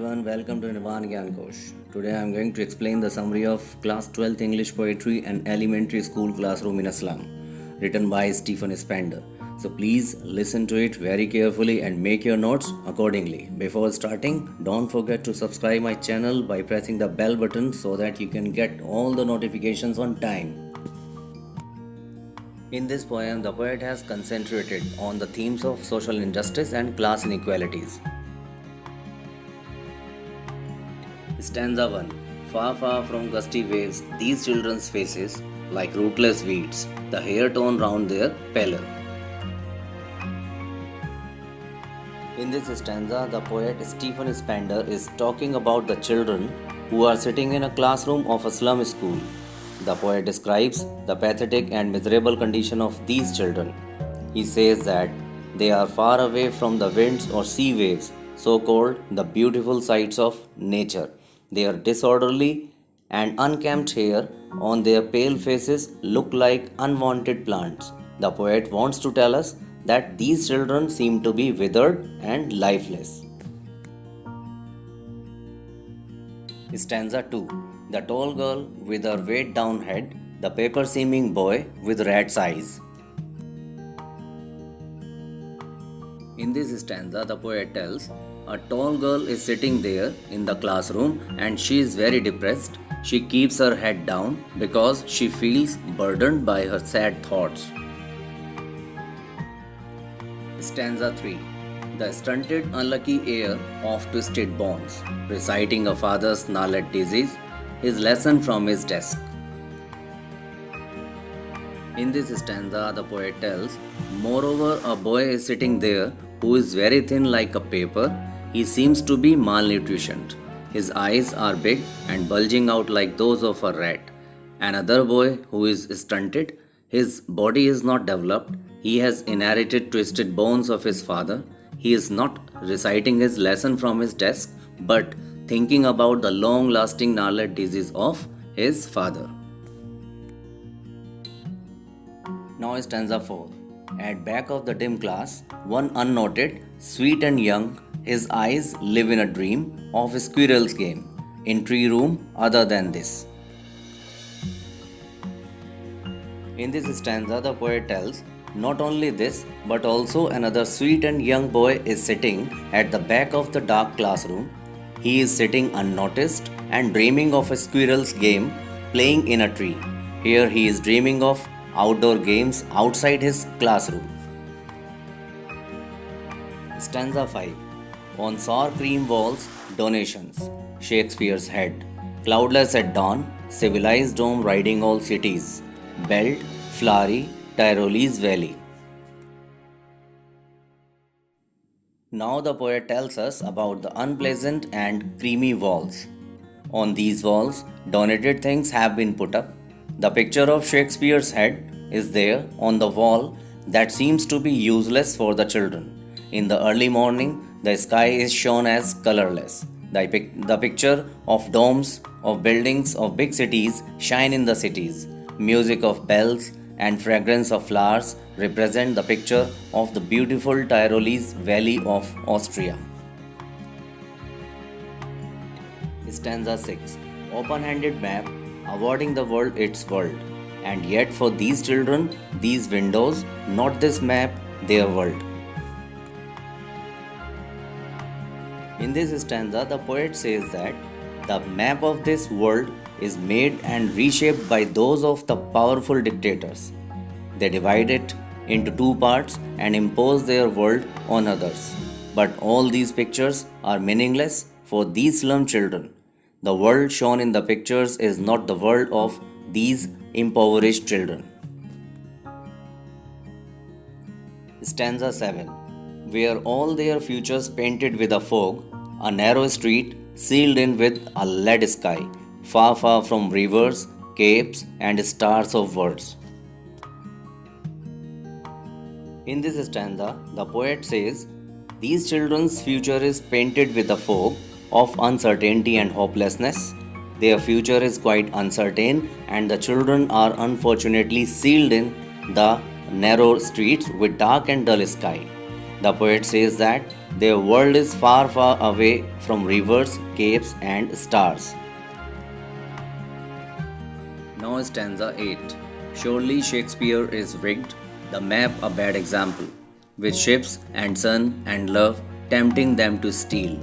everyone, welcome to Nirvan Gyan Kosh. Today I am going to explain the summary of Class 12th English Poetry and Elementary School Classroom in a Slum, written by Stephen Spender. So please listen to it very carefully and make your notes accordingly. Before starting, don't forget to subscribe my channel by pressing the bell button so that you can get all the notifications on time. In this poem, the poet has concentrated on the themes of social injustice and class inequalities. Stanza 1. Far, far from gusty waves, these children's faces, like rootless weeds, the hair torn round their pallor. In this stanza, the poet Stephen Spender is talking about the children who are sitting in a classroom of a slum school. The poet describes the pathetic and miserable condition of these children. He says that they are far away from the winds or sea waves, so called the beautiful sights of nature. Their disorderly and unkempt hair on their pale faces look like unwanted plants. The poet wants to tell us that these children seem to be withered and lifeless. Stanza 2. The tall girl with her weighed down head, the paper seeming boy with rat's eyes. In this stanza, the poet tells, a tall girl is sitting there in the classroom and she is very depressed. She keeps her head down because she feels burdened by her sad thoughts. Stanza 3. The stunted, unlucky heir of twisted bones, reciting a father's gnarled disease, his lesson from his desk. In this stanza, the poet tells, moreover, a boy is sitting there who is very thin like a paper. He seems to be malnutritioned. His eyes are big and bulging out like those of a rat. Another boy who is stunted, his body is not developed. He has inherited twisted bones of his father. He is not reciting his lesson from his desk, but thinking about the long-lasting gnarled disease of his father. Now stanza 4. At back of the dim class, one unnoted, sweet and young, his eyes live in a dream of a squirrel's game, in tree room other than this. In this stanza, the poet tells, not only this, but also another sweet and young boy is sitting at the back of the dark classroom. He is sitting unnoticed and dreaming of a squirrel's game playing in a tree. Here he is dreaming of outdoor games outside his classroom. Stanza 5. On sour cream walls, donations, Shakespeare's head, cloudless at dawn, civilized dome riding all cities, belt, flowery, Tyrolese valley. Now the poet tells us about the unpleasant and creamy walls. On these walls, donated things have been put up. The picture of Shakespeare's head is there on the wall that seems to be useless for the children. In the early morning, the sky is shown as colorless. The picture of domes of buildings of big cities shine in the cities. Music of bells and fragrance of flowers represent the picture of the beautiful Tyrolese valley of Austria. Stanza 6. Open-handed map awarding the world its world. And yet for these children, these windows, not this map, their world. In this stanza, the poet says that the map of this world is made and reshaped by those of the powerful dictators. They divide it into two parts and impose their world on others. But all these pictures are meaningless for these slum children. The world shown in the pictures is not the world of these impoverished children. Stanza 7. Where all their futures painted with a fog, a narrow street sealed in with a lead sky, far, far from rivers, capes, and stars of words. In this stanza, the poet says, these children's future is painted with a fog of uncertainty and hopelessness. Their future is quite uncertain, and the children are unfortunately sealed in the narrow streets with dark and dull sky. The poet says that their world is far, far away from rivers, caves, and stars. Now, stanza 8. Surely Shakespeare is wicked, the map a bad example, with ships and sun and love tempting them to steal.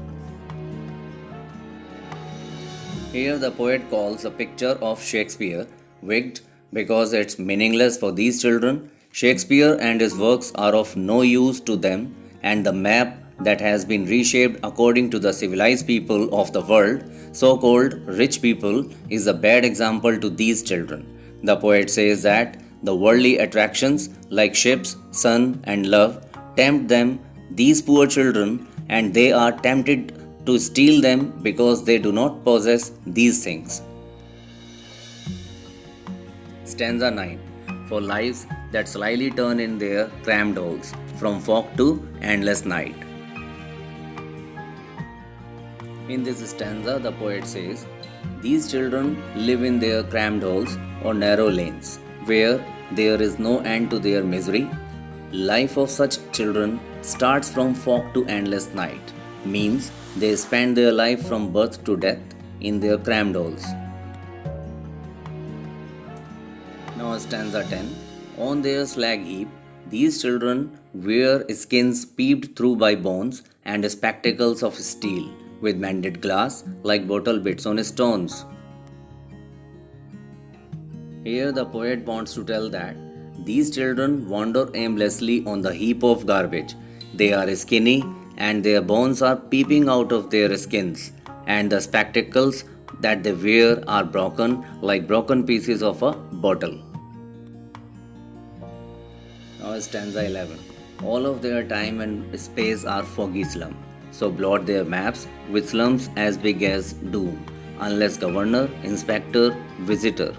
Here, the poet calls a picture of Shakespeare wicked because it's meaningless for these children. Shakespeare and his works are of no use to them, and the map that has been reshaped according to the civilized people of the world, so called rich people, is a bad example to these children. The poet says that the worldly attractions like ships, sun, and love tempt them, these poor children, and they are tempted to steal them because they do not possess these things. Stanza 9. For lives that slyly turn in their crammed halls, from fog to endless night. In this stanza, the poet says, these children live in their crammed halls or narrow lanes, where there is no end to their misery. Life of such children starts from fog to endless night, means they spend their life from birth to death in their crammed halls. Now, stanza 10. On their slag heap, these children wear skins peeped through by bones and spectacles of steel, with mended glass like bottle bits on stones. Here, the poet wants to tell that these children wander aimlessly on the heap of garbage. They are skinny and their bones are peeping out of their skins, and the spectacles that they wear are broken like broken pieces of a bottle. Now, stanza 11. All of their time and space are foggy slum, so blot their maps with slums as big as doom, unless governor, inspector, visitor.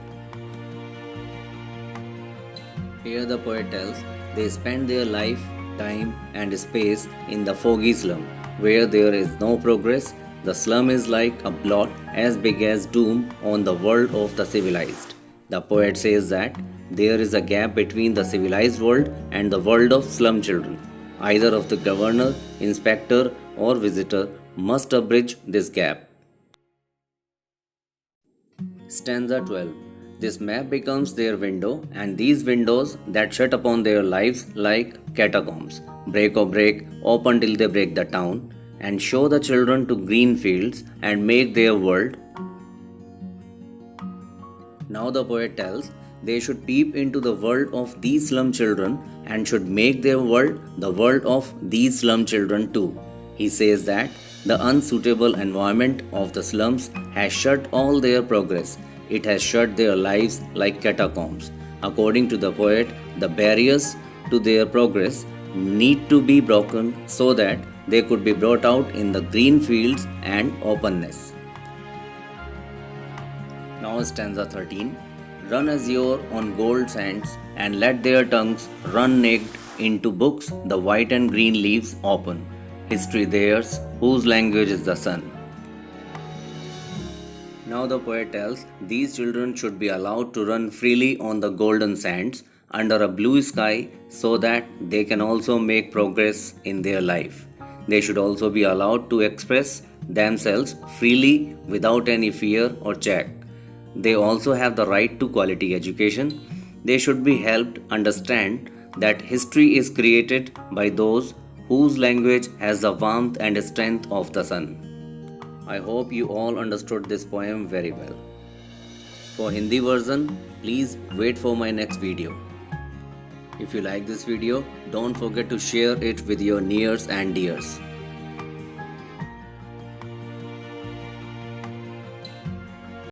Here the poet tells they spend their life, time, and space in the foggy slum, where there is no progress. The slum is like a blot as big as doom on the world of the civilized. The poet says that there is a gap between the civilized world and the world of slum children. Either of the governor, inspector, or visitor must bridge this gap. Stanza 12. This map becomes their window, and these windows that shut upon their lives like catacombs, break or break, open till they break the town, and show the children to green fields and make their world. Now the poet tells they should peep into the world of these slum children and should make their world the world of these slum children too. He says that the unsuitable environment of the slums has shut all their progress. It has shut their lives like catacombs. According to the poet, the barriers to their progress need to be broken so that they could be brought out in the green fields and openness. Now, stanza 13. Run azure on gold sands and let their tongues run naked into books the white and green leaves open. History theirs, whose language is the sun. Now the poet tells these children should be allowed to run freely on the golden sands under a blue sky so that they can also make progress in their life. They should also be allowed to express themselves freely without any fear or check. They also have the right to quality education. They should be helped understand that history is created by those whose language has the warmth and strength of the sun. I hope you all understood this poem very well. For Hindi version, please wait for my next video. If you like this video, don't forget to share it with your nears and dears.